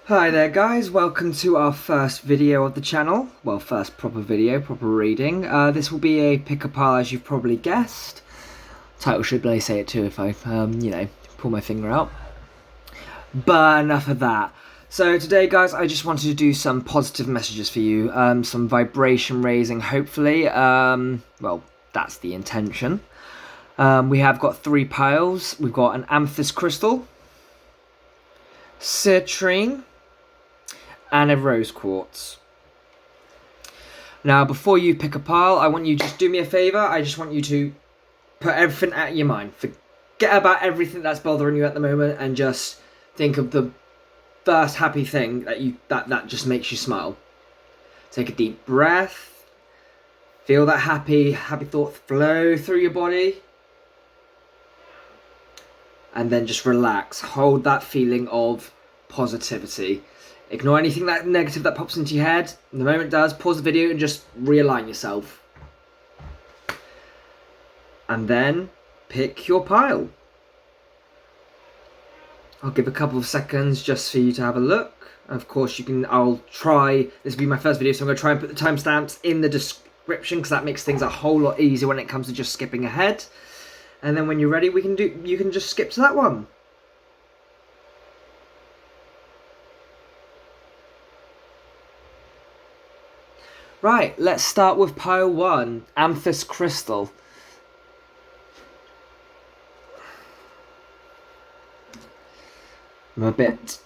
Hi there guys, welcome to our first video of the channel. Well, first proper video, proper reading. This will be a pickapile, as you've probably guessed. Title should really say it too if I, pull my finger out. But enough of that. So today guys, I just wanted to do some positive messages for you. Some vibration raising, hopefully. Well, that's the intention. We have got 3 piles. We've got an amethyst crystal, citrine, and a rose quartz. Now, before you pick a pile, I want you to just do me a favour. I just want you to put everything out of your mind. Forget about everything that's bothering you at the moment and just think of the first happy thing that just makes you smile. Take a deep breath. Feel that happy thought flow through your body. And then just relax. Hold that feeling of positivity. Ignore anything that negative that pops into your head. The moment it does, pause the video and just realign yourself. And then pick your pile. I'll give a couple of seconds just for you to have a look. Of course, this will be my first video, so I'm going to try and put the timestamps in the description because that makes things a whole lot easier when it comes to just skipping ahead. And then when you're ready, you can just skip to that one. Right, let's start with pile 1, Amethyst Crystal. I'm a bit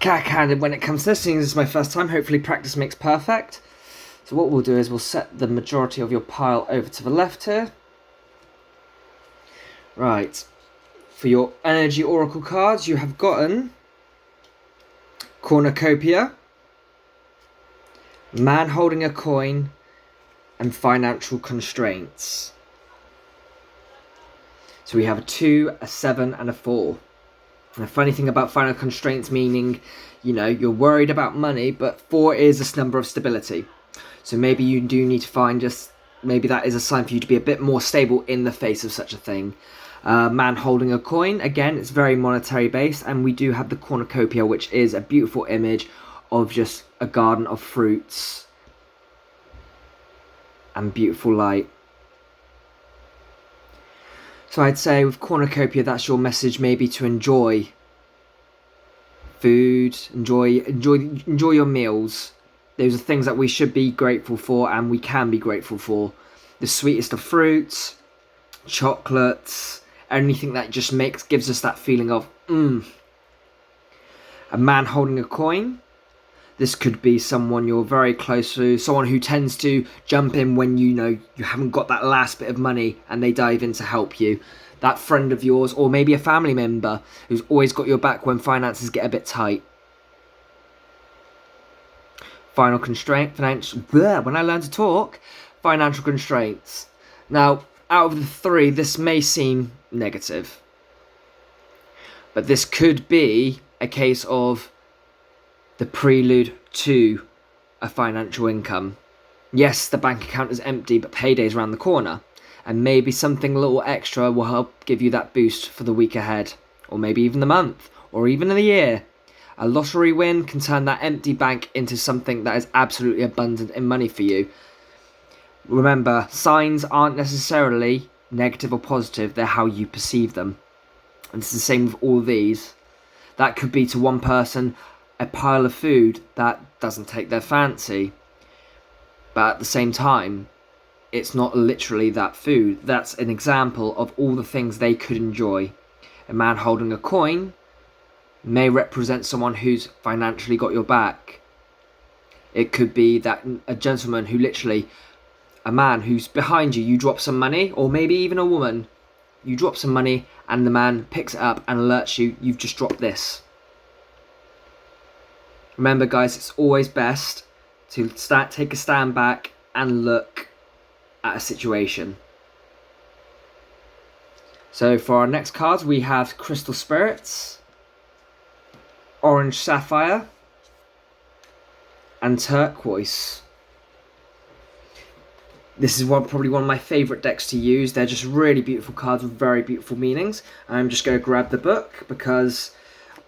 cack-handed when it comes to this, seeing this is my first time. Hopefully practice makes perfect. So what we'll do is we'll set the majority of your pile over to the left here. Right, for your energy oracle cards, you have gotten Cornucopia, Man Holding a Coin, and Financial Constraints. So we have a 2, a 7, and a 4. And the funny thing about financial constraints, meaning, you're worried about money, but 4 is this number of stability. So maybe you do need to find maybe that is a sign for you to be a bit more stable in the face of such a thing. Man Holding a Coin, again, it's very monetary based, and we do have the Cornucopia, which is a beautiful image of just a garden of fruits and beautiful light. So I'd say with Cornucopia, that's your message, maybe to enjoy food, enjoy your meals. Those are things that we should be grateful for, and we can be grateful for. The sweetest of fruits, chocolates, anything that just gives us that feeling of A Man Holding a Coin. This could be someone you're very close to, someone who tends to jump in when you haven't got that last bit of money and they dive in to help you. That friend of yours, or maybe a family member who's always got your back when finances get a bit tight. Final constraint, when I learn to talk, financial constraints. Now, out of the 3, this may seem negative, but this could be a case of the prelude to a financial income. Yes, the bank account is empty, but payday's around the corner, and maybe something a little extra will help give you that boost for the week ahead, or maybe even the month, or even the year. A lottery win can turn that empty bank into something that is absolutely abundant in money for you. Remember, signs aren't necessarily negative or positive, they're how you perceive them. And it's the same with all these. That could be to one person a pile of food that doesn't take their fancy, but at the same time, it's not literally that food. That's an example of all the things they could enjoy. A man holding a coin may represent someone who's financially got your back. It could be that a gentleman who a man who's behind you, you drop some money, or maybe even a woman, you drop some money and the man picks it up and alerts you, you've just dropped this. Remember guys, it's always best to take a stand back and look at a situation. So for our next cards, we have Crystal Spirits, Orange Sapphire, and Turquoise. This is probably one of my favourite decks to use. They're just really beautiful cards with very beautiful meanings. I'm just going to grab the book because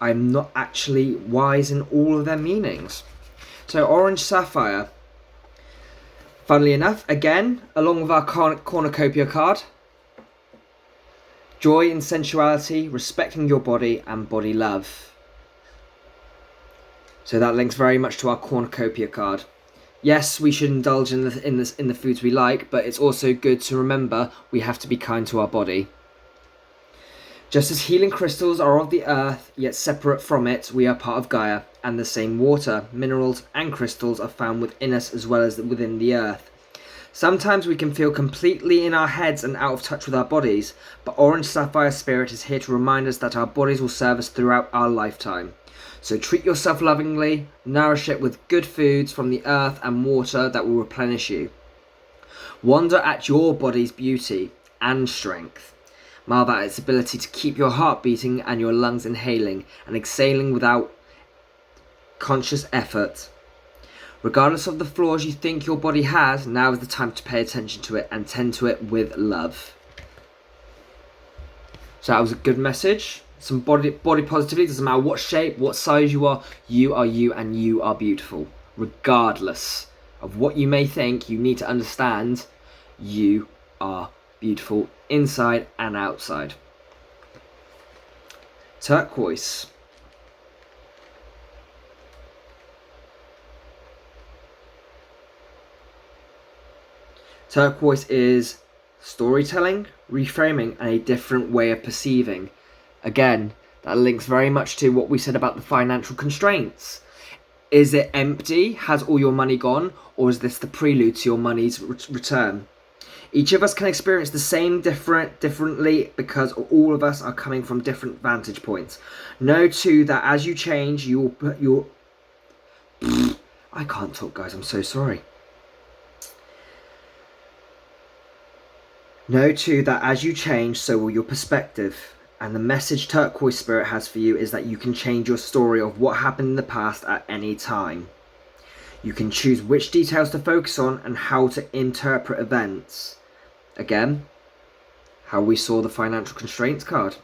I'm not actually wise in all of their meanings. So orange sapphire. Funnily enough, again, along with our cornucopia card, joy in sensuality, respecting your body, and body love. So that links very much to our cornucopia card. Yes, we should indulge in the foods we like, but it's also good to remember we have to be kind to our body. Just as healing crystals are of the earth, yet separate from it, we are part of Gaia, and the same water, minerals, and crystals are found within us as well as within the earth. Sometimes we can feel completely in our heads and out of touch with our bodies, but Orange Sapphire Spirit is here to remind us that our bodies will serve us throughout our lifetime. So treat yourself lovingly, nourish it with good foods from the earth and water that will replenish you. Wonder at your body's beauty and strength. Marvel at its ability to keep your heart beating and your lungs inhaling and exhaling without conscious effort. Regardless of the flaws you think your body has, now is the time to pay attention to it and tend to it with love. So that was a good message. Some body positivity. Doesn't matter what shape, what size you are you and you are beautiful. Regardless of what you may think, you need to understand you are beautiful inside and outside. Turquoise. Turquoise is storytelling, reframing, and a different way of perceiving. Again, that links very much to what we said about the financial constraints. Is it empty? Has all your money gone? Or is this the prelude to your money's return? Each of us can experience the same differently because all of us are coming from different vantage points. Know too that as you change, you'll I can't talk, guys. I'm so sorry. Know too that as you change, so will your perspective. And the message Turquoise Spirit has for you is that you can change your story of what happened in the past at any time. You can choose which details to focus on and how to interpret events. Again, how we saw the financial constraints card.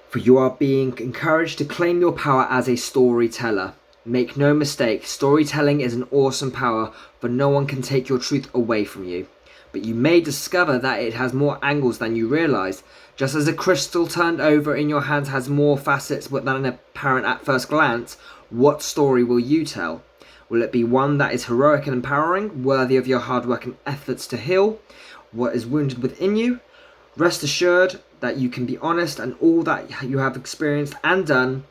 For you are being encouraged to claim your power as a storyteller. Make no mistake, storytelling is an awesome power, for no one can take your truth away from you. But you may discover that it has more angles than you realise. Just as a crystal turned over in your hand has more facets than apparent at first glance, what story will you tell? Will it be one that is heroic and empowering, worthy of your hard work and efforts to heal what is wounded within you? Rest assured that you can be honest and all that you have experienced and done,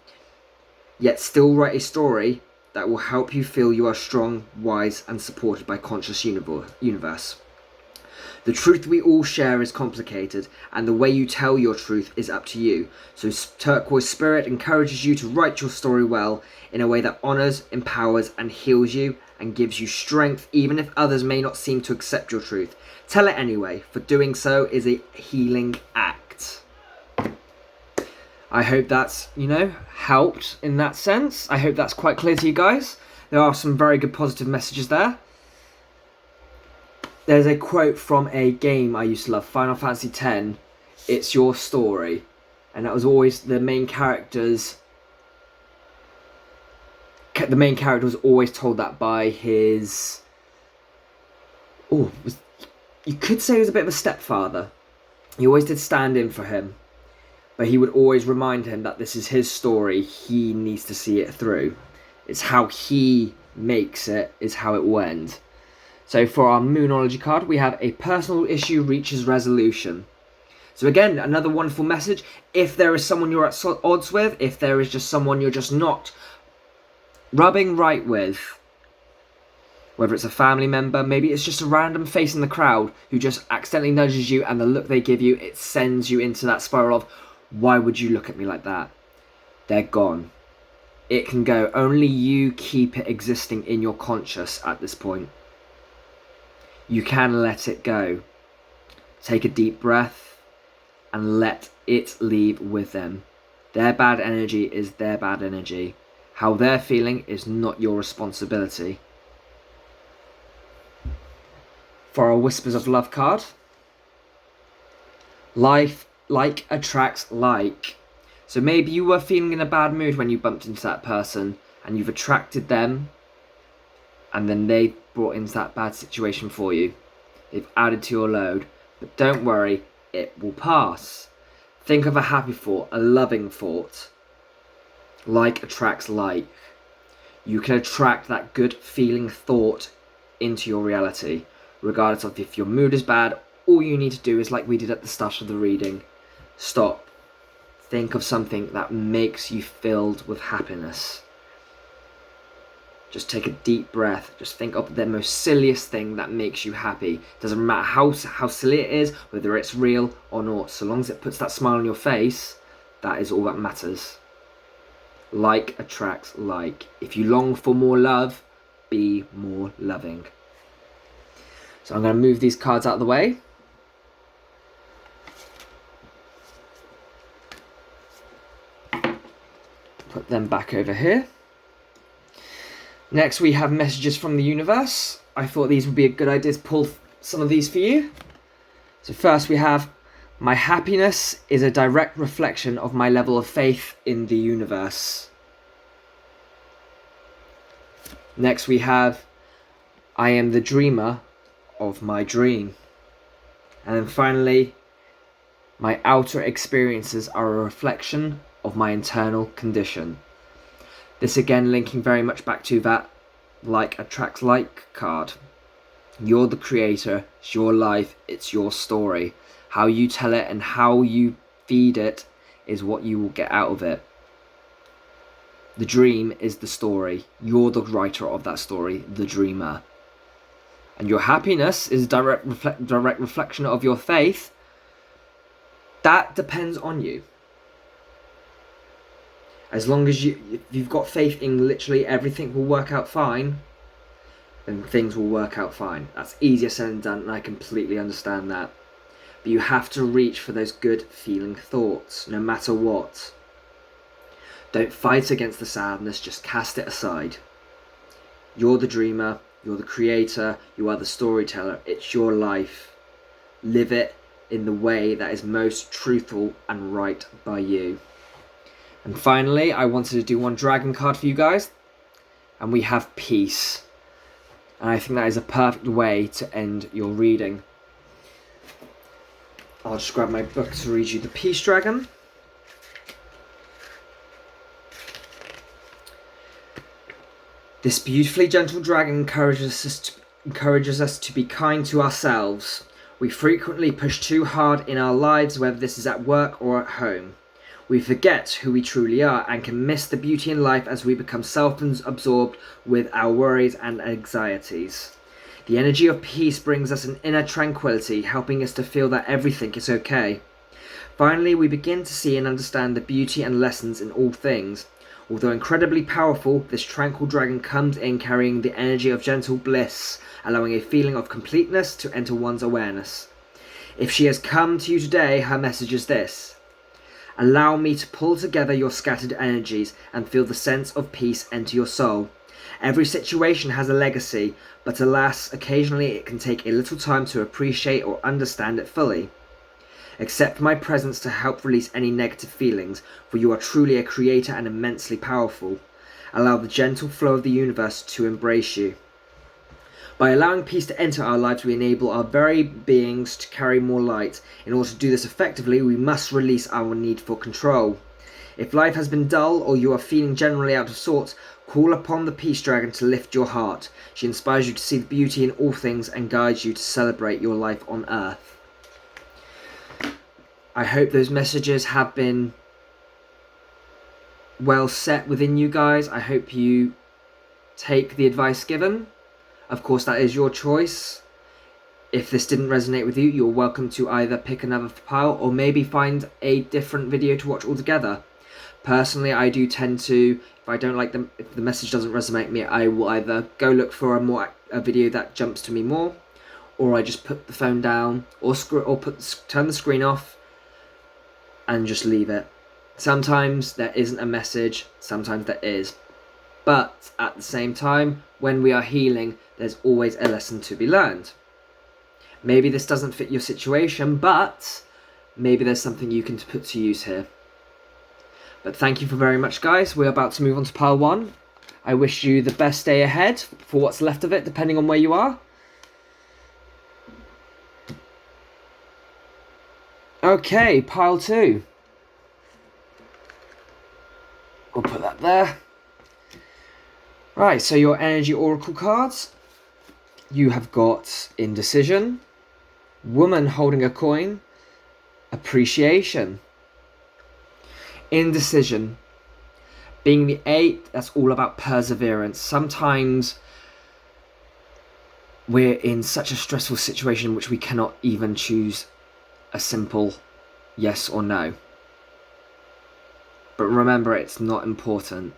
yet still write a story that will help you feel you are strong, wise, and supported by conscious universe. The truth we all share is complicated, and the way you tell your truth is up to you. So Turquoise Spirit encourages you to write your story well, in a way that honours, empowers, and heals you, and gives you strength, even if others may not seem to accept your truth. Tell it anyway, for doing so is a healing act. I hope that's, helped in that sense. I hope that's quite clear to you guys. There are some very good positive messages there. There's a quote from a game I used to love, Final Fantasy X. It's your story. And that was always the main character's... The main character was always told that by his... you could say he was a bit of a stepfather. He always did stand in for him. But he would always remind him that this is his story. He needs to see it through. It's how he makes it, is how it will end. So for our Moonology card, we have a personal issue reaches resolution. So again, another wonderful message. If there is someone you're at odds with, if there is just someone you're just not rubbing right with, whether it's a family member, maybe it's just a random face in the crowd who just accidentally nudges you, and the look they give you, it sends you into that spiral of, why would you look at me like that? They're gone. It can go. Only you keep it existing in your conscious at this point. You can let it go. Take a deep breath and let it leave with them. Their bad energy is their bad energy. How they're feeling is not your responsibility. For our Whispers of Love card, life like attracts like. So maybe you were feeling in a bad mood when you bumped into that person and you've attracted them, and then they brought into that bad situation for you. They've added to your load. But don't worry, it will pass. Think of a happy thought, a loving thought. Like attracts like. You can attract that good feeling thought into your reality. Regardless of if your mood is bad, all you need to do is like we did at the start of the reading. Stop. Think of something that makes you filled with happiness. Just take a deep breath. Just think of the most silliest thing that makes you happy. Doesn't matter how silly it is, whether it's real or not. So long as it puts that smile on your face, that is all that matters. Like attracts like. If you long for more love, be more loving. So I'm going to move these cards out of the way. Put them back over here. Next we have messages from the universe. I thought these would be a good idea to pull some of these for you. So first we have, my happiness is a direct reflection of my level of faith in the universe. Next we have, I am the dreamer of my dream. And then finally, my outer experiences are a reflection of my internal condition. This again linking very much back to that like attracts like card. You're the creator, it's your life, it's your story. How you tell it and how you feed it is what you will get out of it. The dream is the story. You're the writer of that story, the dreamer. And your happiness is a direct reflection of your faith. That depends on you. As long as you've got faith in literally everything will work out fine, then things will work out fine. That's easier said than done, and I completely understand that. But you have to reach for those good feeling thoughts, no matter what. Don't fight against the sadness, just cast it aside. You're the dreamer, you're the creator, you are the storyteller, it's your life. Live it in the way that is most truthful and right by you. And finally, I wanted to do one dragon card for you guys. And we have peace. And I think that is a perfect way to end your reading. I'll just grab my book to read you the Peace Dragon. This beautifully gentle dragon encourages us to be kind to ourselves. We frequently push too hard in our lives, whether this is at work or at home. We forget who we truly are and can miss the beauty in life as we become self-absorbed with our worries and anxieties. The energy of peace brings us an inner tranquility, helping us to feel that everything is okay. Finally, we begin to see and understand the beauty and lessons in all things. Although incredibly powerful, this tranquil dragon comes in carrying the energy of gentle bliss, allowing a feeling of completeness to enter one's awareness. If she has come to you today, her message is this. Allow me to pull together your scattered energies and feel the sense of peace enter your soul. Every situation has a legacy, but alas, occasionally it can take a little time to appreciate or understand it fully. Accept my presence to help release any negative feelings, for you are truly a creator and immensely powerful. Allow the gentle flow of the universe to embrace you. By allowing peace to enter our lives, we enable our very beings to carry more light. In order to do this effectively, we must release our need for control. If life has been dull or you are feeling generally out of sorts, call upon the Peace Dragon to lift your heart. She inspires you to see the beauty in all things and guides you to celebrate your life on Earth. I hope those messages have been well set within you guys. I hope you take the advice given. Of course, that is your choice. If this didn't resonate with you, you're welcome to either pick another pile or maybe find a different video to watch altogether. Personally, I do tend to, if I don't like them, if the message doesn't resonate with me, I will either go look for a video that jumps to me more, or I just put the phone down, or turn the screen off, and just leave it. Sometimes there isn't a message, sometimes there is. But at the same time, when we are healing, there's always a lesson to be learned. Maybe this doesn't fit your situation, but maybe there's something you can put to use here. But thank you for very much, guys. We're about to move on to pile 1. I wish you the best day ahead for what's left of it, depending on where you are. Okay, pile 2. We'll put that there. Right, so your energy oracle cards. You have got indecision, woman holding a coin, appreciation. Indecision. Being the 8, that's all about perseverance. Sometimes we're in such a stressful situation in which we cannot even choose a simple yes or no. But remember, it's not important.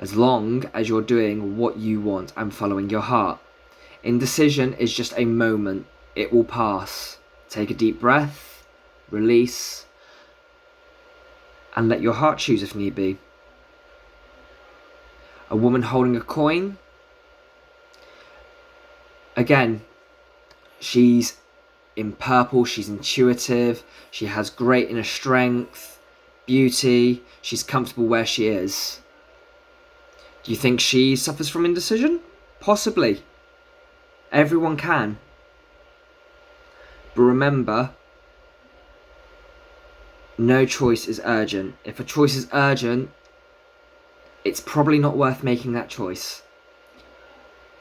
As long as you're doing what you want and following your heart. Indecision is just a moment. It will pass. Take a deep breath, release, and let your heart choose if need be. A woman holding a coin. Again, she's in purple, she's intuitive, she has great inner strength, beauty, she's comfortable where she is. Do you think she suffers from indecision? Possibly. Everyone can. But remember, no choice is urgent. If a choice is urgent, it's probably not worth making that choice.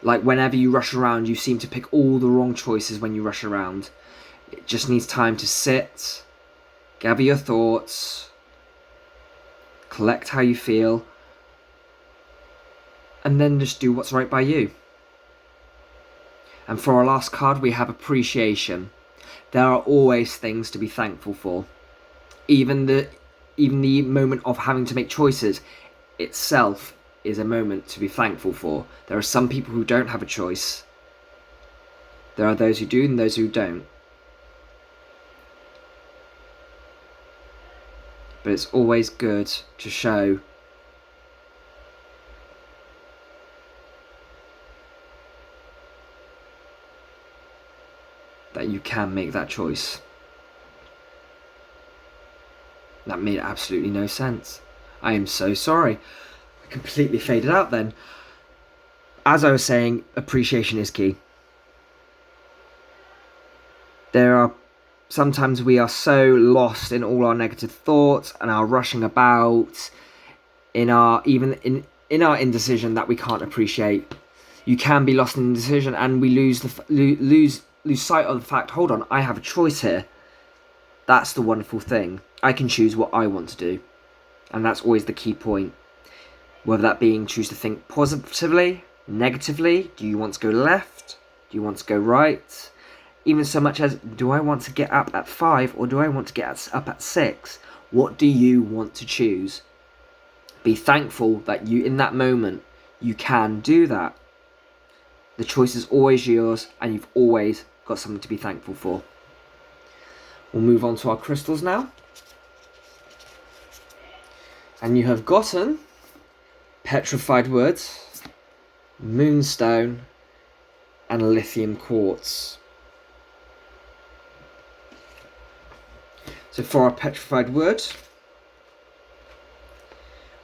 Like whenever you rush around, you seem to pick all the wrong choices when you rush around. It just needs time to sit, gather your thoughts, collect how you feel, and then just do what's right by you. And for our last card, we have appreciation. There are always things to be thankful for. Even the moment of having to make choices itself is a moment to be thankful for. There are some people who don't have a choice. There are those who do and those who don't. But it's always good to show that you can make that choice. That made absolutely no sense. I am so sorry. I completely faded out then. As I was saying, appreciation is key. Sometimes we are so lost in all our negative thoughts and our rushing about, in our indecision, that we can't appreciate. You can be lost in indecision, and we lose sight of the fact, hold on, I have a choice here. That's the wonderful thing. I can choose what I want to do. And that's always the key point. Whether that being choose to think positively, negatively, do you want to go left? Do you want to go right? Even so much as, do I want to get up at 5 or do I want to get up at 6? What do you want to choose? Be thankful that you, in that moment, you can do that. The choice is always yours, and you've always got something to be thankful for. We'll move on to our crystals now. And you have gotten petrified wood, moonstone, and lithium quartz. So for our petrified wood,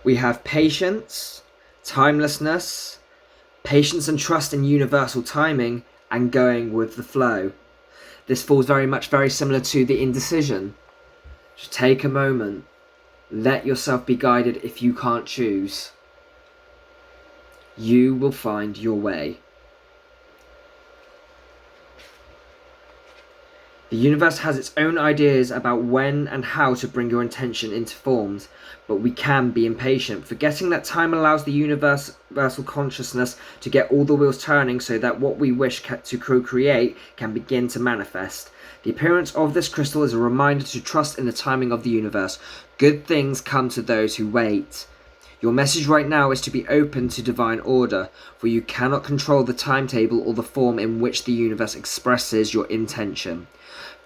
we have patience, timelessness, patience and trust in universal timing, and going with the flow. This falls very similar to the indecision. Just take a moment. Let yourself be guided if you can't choose. You will find your way. The universe has its own ideas about when and how to bring your intention into forms, but we can be impatient, forgetting that time allows the universal consciousness to get all the wheels turning so that what we wish to co-create can begin to manifest. The appearance of this crystal is a reminder to trust in the timing of the universe. Good things come to those who wait. Your message right now is to be open to divine order, for you cannot control the timetable or the form in which the universe expresses your intention.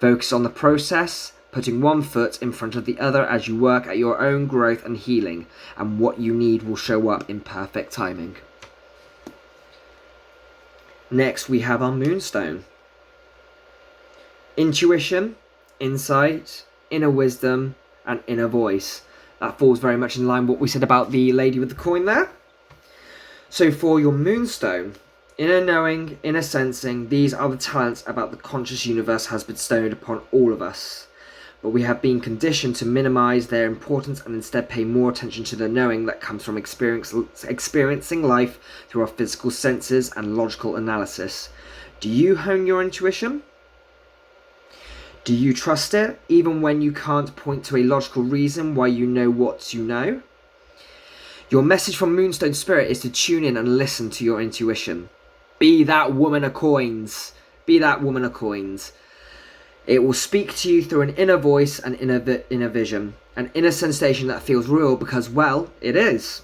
Focus on the process, putting one foot in front of the other as you work at your own growth and healing, and what you need will show up in perfect timing. Next, we have our moonstone. Intuition, insight, inner wisdom, and inner voice. That falls very much in line with what we said about the lady with the coin there. So for your moonstone, inner knowing, inner sensing, these are the talents about the conscious universe has bestowed upon all of us. But we have been conditioned to minimize their importance and instead pay more attention to the knowing that comes from experiencing life through our physical senses and logical analysis. Do you hone your intuition? Do you trust it, even when you can't point to a logical reason why you know what you know? Your message from Moonstone Spirit is to tune in and listen to your intuition. Be that woman of coins. Be that woman of coins. It will speak to you through an inner voice and inner vision, an inner sensation that feels real because, well, it is.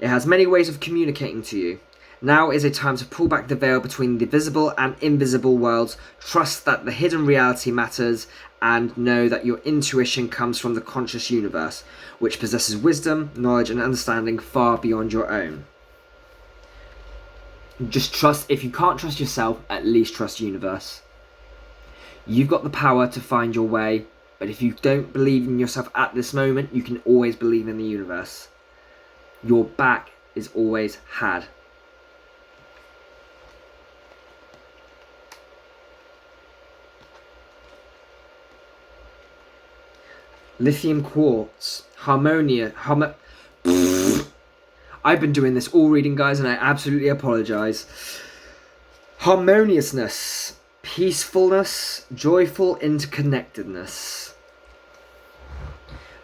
It has many ways of communicating to you. Now is a time to pull back the veil between the visible and invisible worlds, trust that the hidden reality matters, and know that your intuition comes from the conscious universe, which possesses wisdom, knowledge, and understanding far beyond your own. Just trust. If you can't trust yourself, at least trust the universe. You've got the power to find your way, but if you don't believe in yourself at this moment, you can always believe in the universe. Your back is always had. Lithium quartz, I've been doing this all reading, guys, and I absolutely apologise. Harmoniousness, peacefulness, joyful interconnectedness.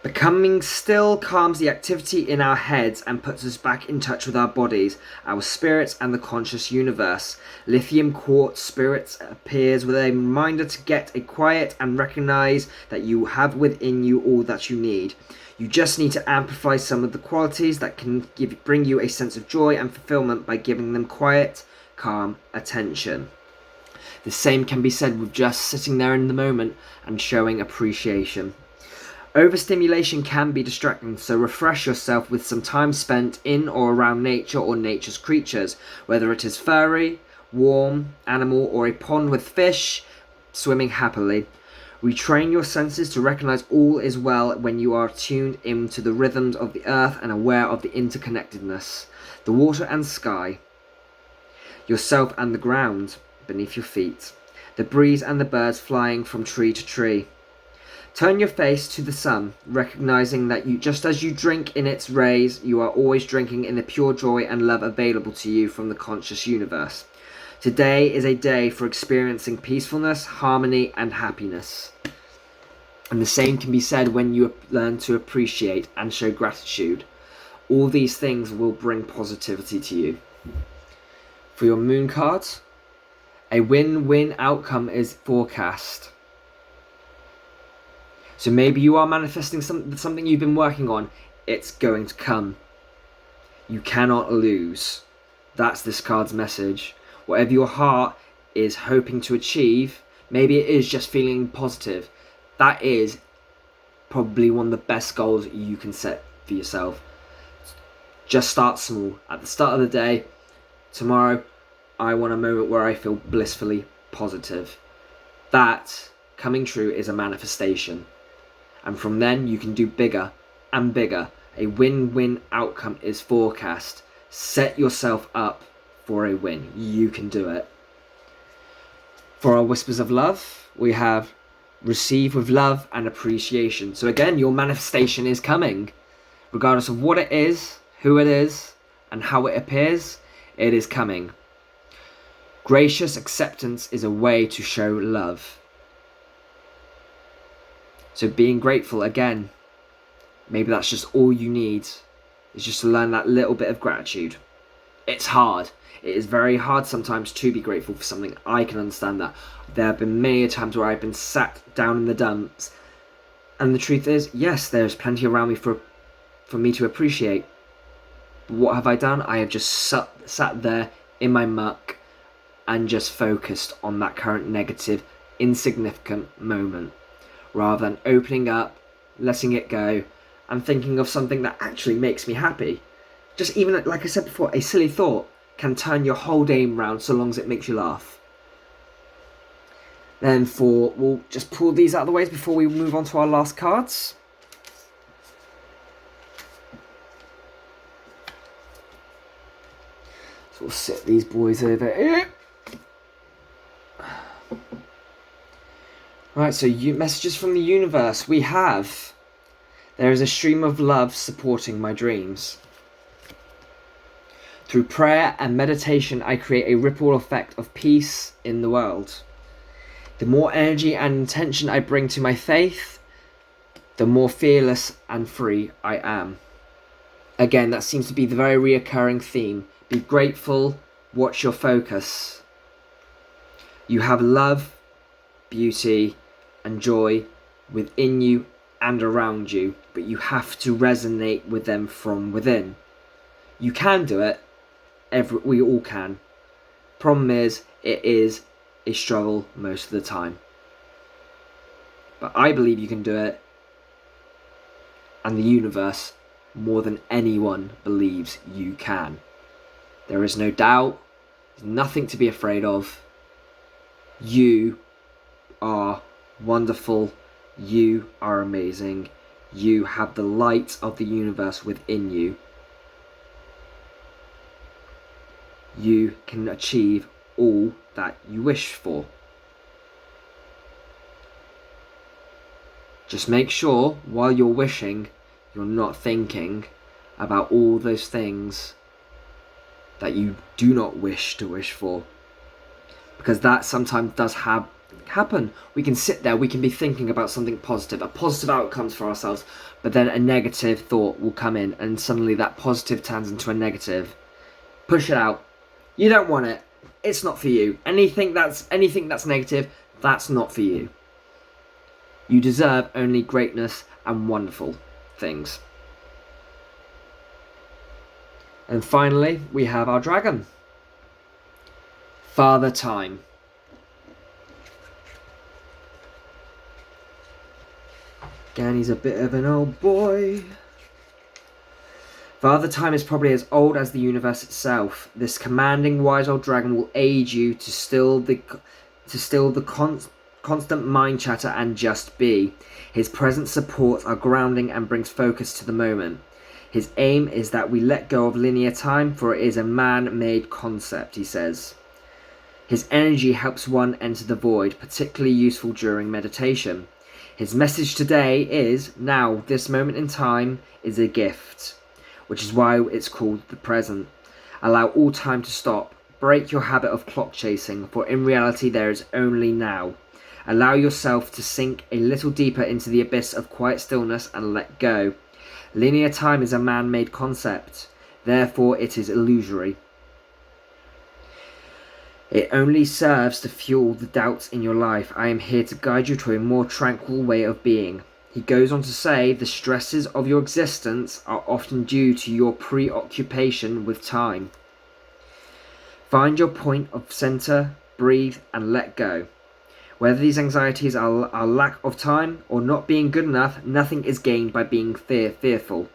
Becoming still calms the activity in our heads and puts us back in touch with our bodies, our spirits, and the conscious universe. Lithium quartz spirits appears with a reminder to get a quiet and recognize that you have within you all that you need. You just need to amplify some of the qualities that can bring you a sense of joy and fulfillment by giving them quiet, calm attention. The same can be said with just sitting there in the moment and showing appreciation. Overstimulation can be distracting, so refresh yourself with some time spent in or around nature or nature's creatures, whether it is furry, warm, animal, or a pond with fish swimming happily. Retrain your senses to recognize all is well when you are tuned into the rhythms of the earth and aware of the interconnectedness, the water and sky, yourself and the ground beneath your feet, the breeze and the birds flying from tree to tree. Turn your face to the sun, recognizing that just as you drink in its rays, you are always drinking in the pure joy and love available to you from the conscious universe. Today is a day for experiencing peacefulness, harmony, and happiness. And the same can be said when you learn to appreciate and show gratitude. All these things will bring positivity to you. For your moon cards, a win-win outcome is forecast. So maybe you are manifesting something you've been working on. It's going to come. You cannot lose. That's this card's message. Whatever your heart is hoping to achieve, maybe it is just feeling positive. That is probably one of the best goals you can set for yourself. Just start small. At the start of the day, tomorrow, I want a moment where I feel blissfully positive. That, coming true, is a manifestation. And from then you can do bigger and bigger. A win-win outcome is forecast. Set yourself up for a win. You can do it. For our whispers of love, we have receive with love and appreciation. So again, your manifestation is coming. Regardless of what it is, who it is, and how it appears, it is coming. Gracious acceptance is a way to show love. So being grateful, again, maybe that's just all you need, is just to learn that little bit of gratitude. It's hard. It is very hard sometimes to be grateful for something. I can understand that. There have been many times where I've been sat down in the dumps, and the truth is, yes, there's plenty around me for me to appreciate. But what have I done? I have just sat there in my muck and just focused on that current negative, insignificant moment, rather than opening up, letting it go, and thinking of something that actually makes me happy. Just even, like I said before, a silly thought can turn your whole day around so long as it makes you laugh. Then we'll just pull these out of the way before we move on to our last cards. So we'll sit these boys over here. Right, so messages from the universe. We have: there is a stream of love supporting my dreams. Through prayer and meditation, I create a ripple effect of peace in the world. The more energy and intention I bring to my faith, the more fearless and free I am. Again, that seems to be the very reoccurring theme. Be grateful, watch your focus. You have love, beauty, and joy within you and around you, but you have to resonate with them from within. You can do it. We all can. Problem is, it is a struggle most of the time. But I believe you can do it, and the universe, more than anyone, believes you can. There is no doubt. There's nothing to be afraid of. You are wonderful. You are amazing. You have the light of the universe within you. You can achieve all that you wish for. Just make sure while you're wishing, you're not thinking about all those things that you do not wish to wish for. Because that sometimes does happen. We can sit there, we can be thinking about something positive, a positive outcomes for ourselves, but then a negative thought will come in and suddenly that positive turns into a negative. Push it out. You don't want it. It's not for you. Anything that's negative, that's not for you. You deserve only greatness and wonderful things. And finally, we have our dragon. Father Time. Again, he's a bit of an old boy. Father Time is probably as old as the universe itself. This commanding, wise old dragon will aid you to still the constant mind chatter and just be. His presence supports our grounding and brings focus to the moment. His aim is that we let go of linear time, for it is a man-made concept, he says. His energy helps one enter the void, particularly useful during meditation. His message today is, now, this moment in time is a gift, which is why it's called the present. Allow all time to stop. Break your habit of clock chasing, for in reality there is only now. Allow yourself to sink a little deeper into the abyss of quiet stillness and let go. Linear time is a man-made concept, therefore it is illusory. It only serves to fuel the doubts in your life. I am here to guide you to a more tranquil way of being. He goes on to say, the stresses of your existence are often due to your preoccupation with time. Find your point of center, breathe, and let go. Whether these anxieties are lack of time or not being good enough, nothing is gained by being fearful.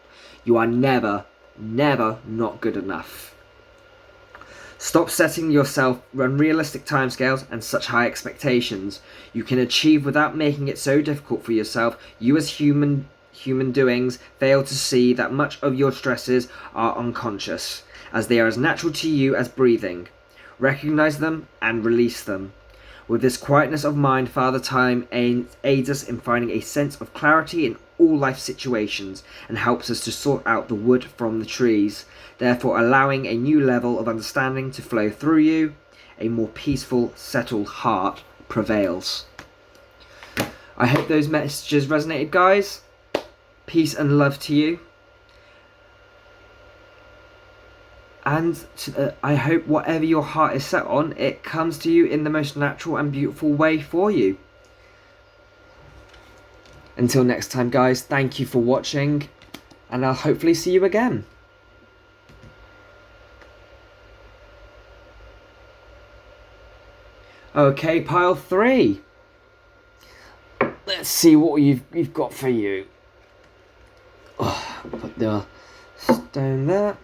You are never not good enough. Stop setting yourself unrealistic timescales and such high expectations. You can achieve without making it so difficult for yourself. You as human doings fail to see that much of your stresses are unconscious, as they are as natural to you as breathing. Recognize them and release them. With this quietness of mind, Father Time aids us in finding a sense of clarity in all life situations and helps us to sort out the wood from the trees, therefore allowing a new level of understanding to flow through you. A more peaceful, settled heart prevails. I hope those messages resonated, guys. Peace and love to you. And I hope whatever your heart is set on, it comes to you in the most natural and beautiful way for you. Until next time, guys, thank you for watching, and I'll hopefully see you again. Okay, pile 3. Let's see what we've got for you. Oh, put the stone there.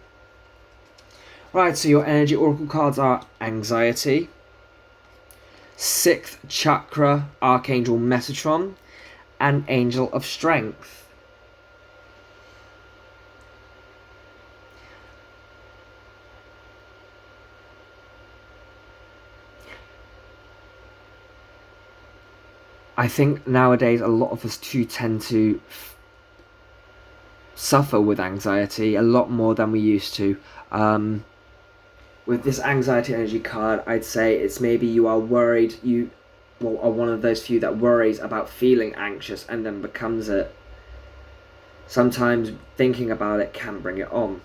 Right, so your energy oracle cards are Anxiety, 6th Chakra Archangel Metatron, and Angel of Strength. I think nowadays a lot of us too tend to suffer with anxiety a lot more than we used to. With this anxiety energy card, I'd say it's maybe you are worried, you are one of those few that worries about feeling anxious and then becomes it. Sometimes thinking about it can bring it on.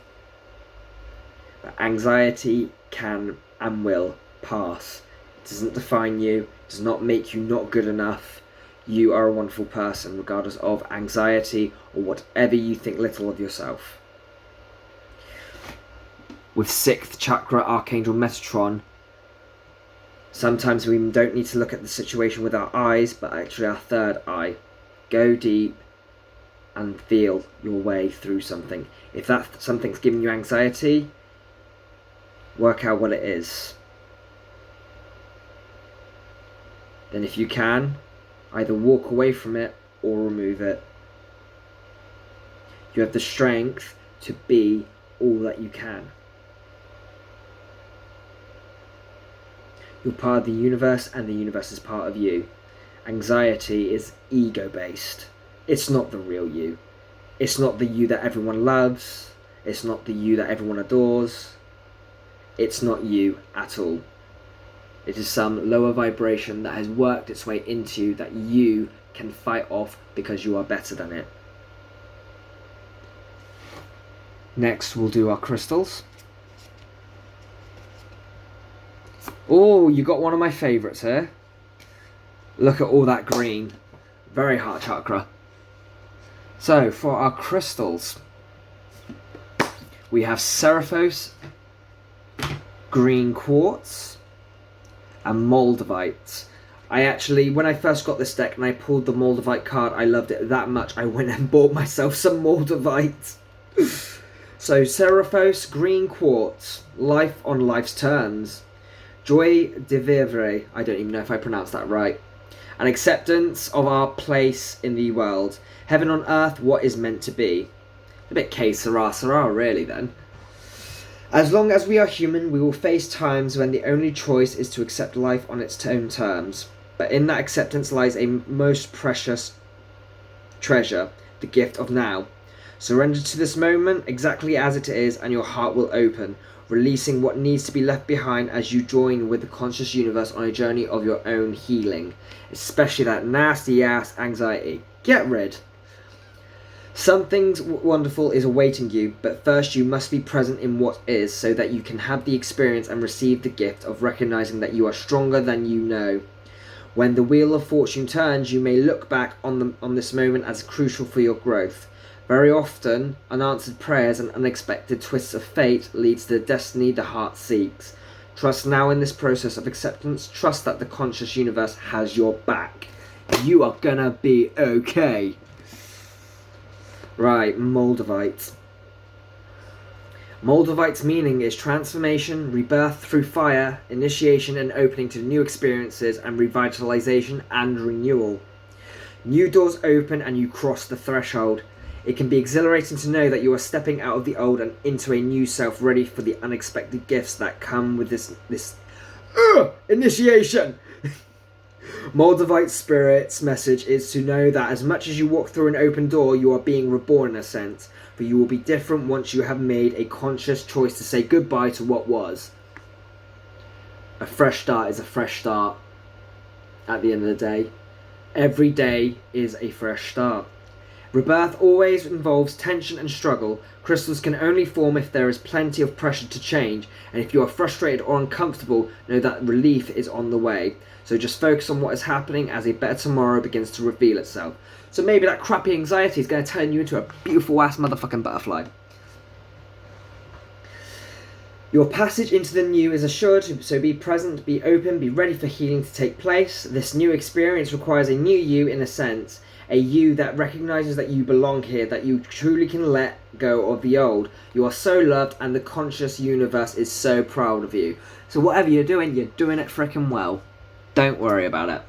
But anxiety can and will pass. It doesn't define you, it does not make you not good enough. You are a wonderful person, regardless of anxiety or whatever you think little of yourself. With 6th chakra, Archangel Metatron, sometimes we don't need to look at the situation with our eyes, but actually our third eye. Go deep and feel your way through something. If that something's giving you anxiety, work out what it is. Then if you can, either walk away from it or remove it. You have the strength to be all that you can. You're part of the universe and the universe is part of you. Anxiety is ego-based. It's not the real you. It's not the you that everyone loves. It's not the you that everyone adores. It's not you at all. It is some lower vibration that has worked its way into you that you can fight off because you are better than it. Next, we'll do our crystals. Oh, you got one of my favourites here. Look at all that green. Very heart chakra. So, for our crystals, we have Seraphos, green quartz, and Moldavite. When I first got this deck and I pulled the Moldavite card, I loved it that much, I went and bought myself some Moldavite. So, Seraphos, green quartz, life on life's terms. Joy de vivre, I don't even know if I pronounced that right. An acceptance of our place in the world. Heaven on earth, what is meant to be. A bit que sera sera, really, then. As long as we are human, we will face times when the only choice is to accept life on its own terms. But in that acceptance lies a most precious treasure, the gift of now. Surrender to this moment exactly as it is, and your heart will open, releasing what needs to be left behind as you join with the conscious universe on a journey of your own healing, especially that nasty ass anxiety. Get rid. Something wonderful is awaiting you, but first you must be present in what is so that you can have the experience and receive the gift of recognizing that you are stronger than you know. When the wheel of fortune turns, you may look back on this moment as crucial for your growth. Very often, unanswered prayers and unexpected twists of fate leads to the destiny the heart seeks. Trust now in this process of acceptance. Trust that the conscious universe has your back. You are gonna be okay. Right, Moldavite. Moldavite's meaning is transformation, rebirth through fire, initiation and opening to new experiences, and revitalization and renewal. New doors open and you cross the threshold. It can be exhilarating to know that you are stepping out of the old and into a new self, ready for the unexpected gifts that come with this initiation. Moldavite Spirit's message is to know that as much as you walk through an open door, you are being reborn in a sense, for you will be different once you have made a conscious choice to say goodbye to what was. A fresh start is a fresh start at the end of the day. Every day is a fresh start. Rebirth always involves tension and struggle. Crystals can only form if there is plenty of pressure to change, and if you are frustrated or uncomfortable, know that relief is on the way. So just focus on what is happening as a better tomorrow begins to reveal itself. So maybe that crappy anxiety is going to turn you into a beautiful ass motherfucking butterfly. Your passage into the new is assured, so be present, be open, be ready for healing to take place. This new experience requires a new you in a sense. A you that recognizes that you belong here, that you truly can let go of the old. You are so loved and the conscious universe is so proud of you. So whatever you're doing it frickin' well. Don't worry about it.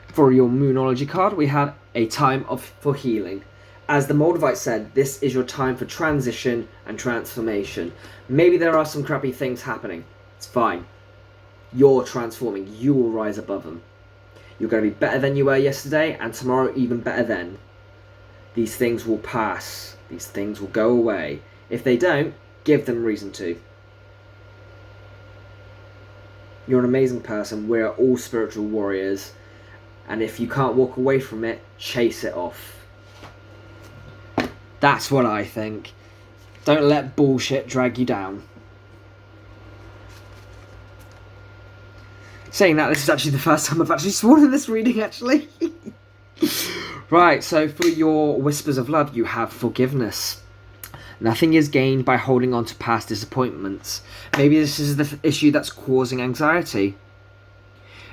For your Moonology card, we have a time for healing. As the Moldavite said, this is your time for transition and transformation. Maybe there are some crappy things happening. It's fine. You're transforming. You will rise above them. You're going to be better than you were yesterday, and tomorrow even better then. These things will pass. These things will go away. If they don't, give them reason to. You're an amazing person. We're all spiritual warriors. And if you can't walk away from it, chase it off. That's what I think. Don't let bullshit drag you down. Saying that, this is actually the first time I've actually sworn in this reading, actually. Right, so for your whispers of love, you have forgiveness. Nothing is gained by holding on to past disappointments. Maybe this is the issue that's causing anxiety.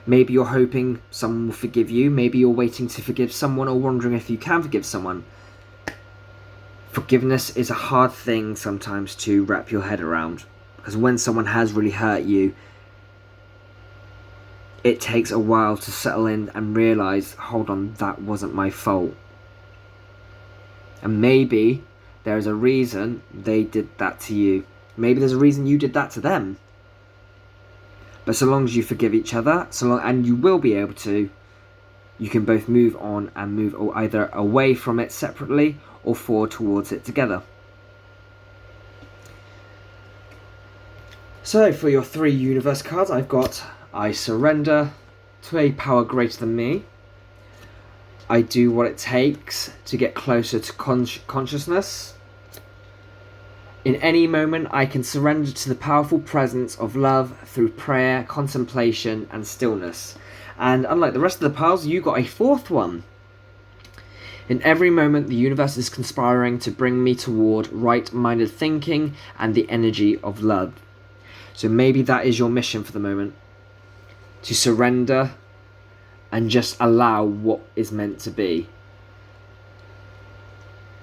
Maybe you're hoping someone will forgive you. Maybe you're waiting to forgive someone or wondering if you can forgive someone. Forgiveness is a hard thing sometimes to wrap your head around. Because when someone has really hurt you, it takes a while to settle in and realise, hold on, that wasn't my fault. And maybe there's a reason they did that to you. Maybe there's a reason you did that to them. But so long as you forgive each other, and you will be able to, you can both move on and move either away from it separately or forward towards it together. So for your 3 universe cards, I've got I surrender to a power greater than me. I do what it takes to get closer to consciousness. In any moment, I can surrender to the powerful presence of love through prayer, contemplation, and stillness. And unlike the rest of the piles, you got a 4th one. In every moment, the universe is conspiring to bring me toward right-minded thinking and the energy of love. So maybe that is your mission for the moment. To surrender and just allow what is meant to be.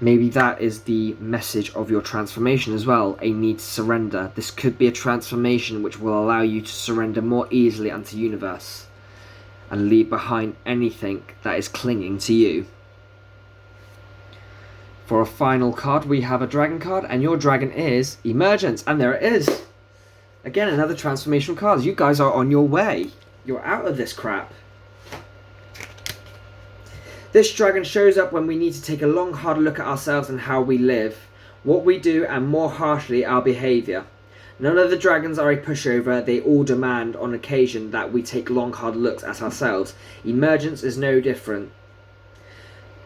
Maybe that is the message of your transformation as well, a need to surrender. This could be a transformation which will allow you to surrender more easily unto the universe and leave behind anything that is clinging to you. For a final card, we have a dragon card, and your dragon is Emergence, and there it is. Again, another transformational card. You guys are on your way. You're out of this crap. This dragon shows up when we need to take a long, hard look at ourselves and how we live, what we do, and more harshly, our behaviour. None of the dragons are a pushover. They all demand, on occasion, that we take long, hard looks at ourselves. Emergence is no different.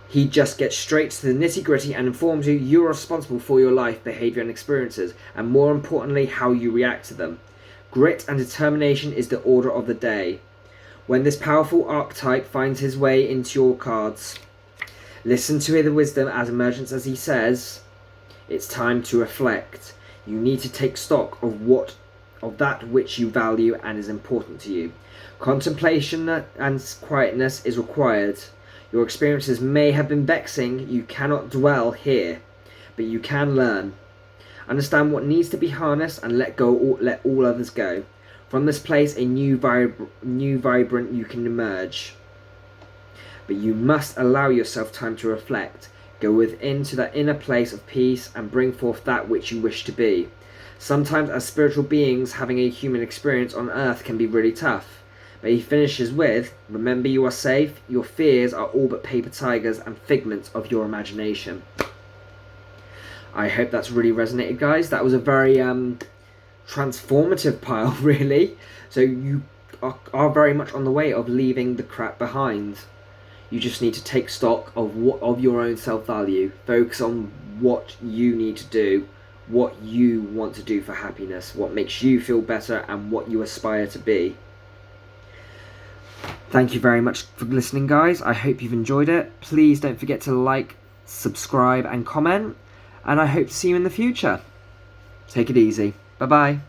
He just gets straight to the nitty-gritty and informs you you're responsible for your life, behaviour, and experiences, and more importantly, how you react to them. Grit and determination is the order of the day. When this powerful archetype finds his way into your cards, listen to the wisdom as Emergence as he says, it's time to reflect. You need to take stock of that which you value and is important to you. Contemplation and quietness is required. Your experiences may have been vexing. You cannot dwell here, but you can learn. Understand what needs to be harnessed and let all others go. From this place, a new vibrant you can emerge. But you must allow yourself time to reflect. Go within to that inner place of peace and bring forth that which you wish to be. Sometimes as spiritual beings, having a human experience on earth can be really tough. But he finishes with, remember you are safe, your fears are all but paper tigers and figments of your imagination. I hope that's really resonated, guys. That was a very transformative pile, really. So you are very much on the way of leaving the crap behind. You just need to take stock of your own self-value. Focus on what you need to do, what you want to do for happiness, what makes you feel better, and what you aspire to be. Thank you very much for listening, guys. I hope you've enjoyed it. Please don't forget to like, subscribe, and comment. And I hope to see you in the future. Take it easy. Bye-bye.